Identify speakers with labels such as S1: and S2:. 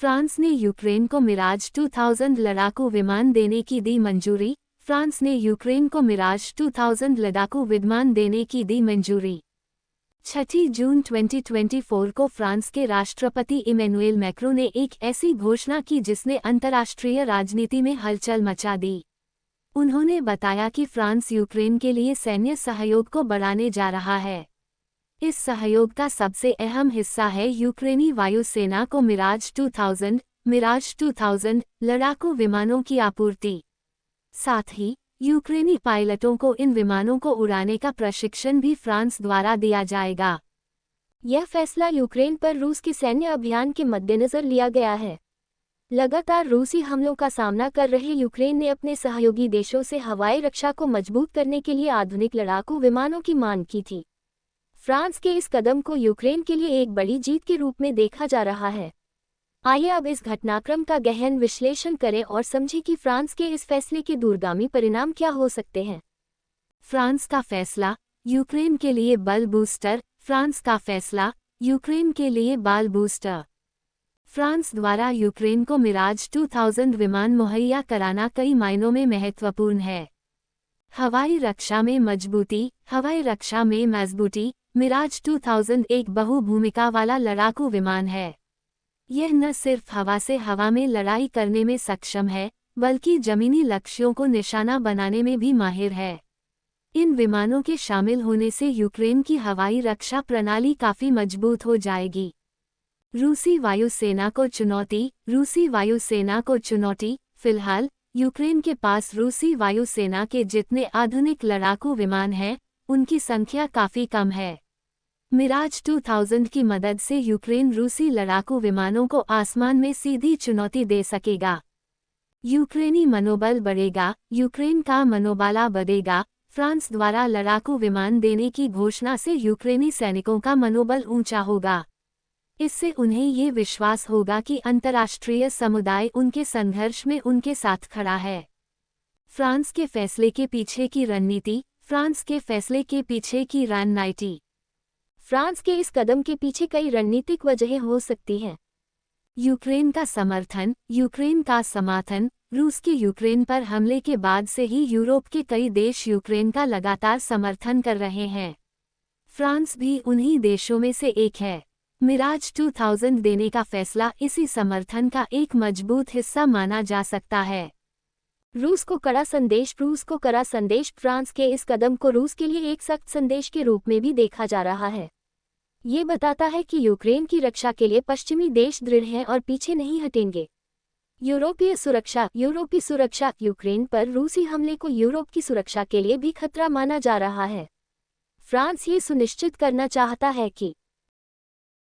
S1: France ने Ukraine को मिराज 2000 लड़ाकू विमान देने की दी मंजूरी। फ्रांस ने यूक्रेन को मिराज 2000 लड़ाकू विमान देने की दी मंजूरी। 6 जून 2024 को फ्रांस के राष्ट्रपति इमैनुएल मैक्रों ने एक ऐसी घोषणा की जिसने अंतर्राष्ट्रीय राजनीति में हलचल मचा दी। उन्होंने बताया कि फ्रांस यूक्रेन के लिए सैन्य सहयोग को बढ़ाने जा रहा है। इस सहयोग का सबसे अहम हिस्सा है यूक्रेनी वायुसेना को मिराज 2000 लड़ाकू विमानों की आपूर्ति। साथ ही यूक्रेनी पायलटों को इन विमानों को उड़ाने का प्रशिक्षण भी फ्रांस द्वारा दिया जाएगा।
S2: यह फैसला यूक्रेन पर रूस के सैन्य अभियान के मद्देनजर लिया गया है। लगातार रूसी हमलों का सामना कर रहे यूक्रेन ने अपने सहयोगी देशों से हवाई रक्षा को मजबूत करने के लिए आधुनिक लड़ाकू विमानों की मांग की थी। फ्रांस के इस कदम को यूक्रेन के लिए एक बड़ी जीत के रूप में देखा जा रहा है। आइए अब इस घटनाक्रम का गहन विश्लेषण करें और समझें कि फ्रांस के इस फैसले के दूरगामी परिणाम क्या हो सकते हैं।
S1: फ्रांस का फैसला, यूक्रेन के लिए बल बूस्टर। फ्रांस का फैसला, यूक्रेन के लिए बल बूस्टर। फ्रांस द्वारा यूक्रेन को मिराज 2000 विमान मुहैया कराना कई मायनों में महत्वपूर्ण है। हवाई रक्षा में मजबूती। मिराज 2000 एक बहुभूमिका वाला लड़ाकू विमान है। यह न सिर्फ हवा से हवा में लड़ाई करने में सक्षम है, बल्कि जमीनी लक्ष्यों को निशाना बनाने में भी माहिर है। इन विमानों के शामिल होने से यूक्रेन की हवाई रक्षा प्रणाली काफी मजबूत हो जाएगी। रूसी वायुसेना को चुनौती। फिलहाल यूक्रेन के पास रूसी वायुसेना के जितने आधुनिक लड़ाकू विमान हैं, उनकी संख्या काफी कम है। मिराज 2000 की मदद से यूक्रेन रूसी लड़ाकू विमानों को आसमान में सीधी चुनौती दे सकेगा। यूक्रेनी मनोबल बढ़ेगा। यूक्रेन का मनोबल बढ़ेगा। फ्रांस द्वारा लड़ाकू विमान देने की घोषणा से यूक्रेनी सैनिकों का मनोबल ऊंचा होगा। इससे उन्हें ये विश्वास होगा कि अंतर्राष्ट्रीय समुदाय उनके संघर्ष में उनके साथ खड़ा है। फ्रांस के फैसले के पीछे की रणनीति। फ्रांस के इस कदम के पीछे कई रणनीतिक वजहें हो सकती हैं। यूक्रेन का समर्थन। रूस के यूक्रेन पर हमले के बाद से ही यूरोप के कई देश यूक्रेन का लगातार समर्थन कर रहे हैं। फ्रांस भी उन्हीं देशों में से एक है। मिराज 2000 देने का फैसला इसी समर्थन का एक मजबूत हिस्सा माना जा सकता है। रूस को कड़ा संदेश। फ्रांस के इस कदम को रूस के लिए एक सख्त संदेश के रूप में भी देखा जा रहा है। ये बताता है कि यूक्रेन की रक्षा के लिए पश्चिमी देश दृढ़ हैं और पीछे नहीं हटेंगे। यूरोपीय सुरक्षा। यूक्रेन पर रूसी हमले को यूरोप की सुरक्षा के लिए भी खतरा माना जा रहा है। फ्रांस ये सुनिश्चित करना चाहता है कि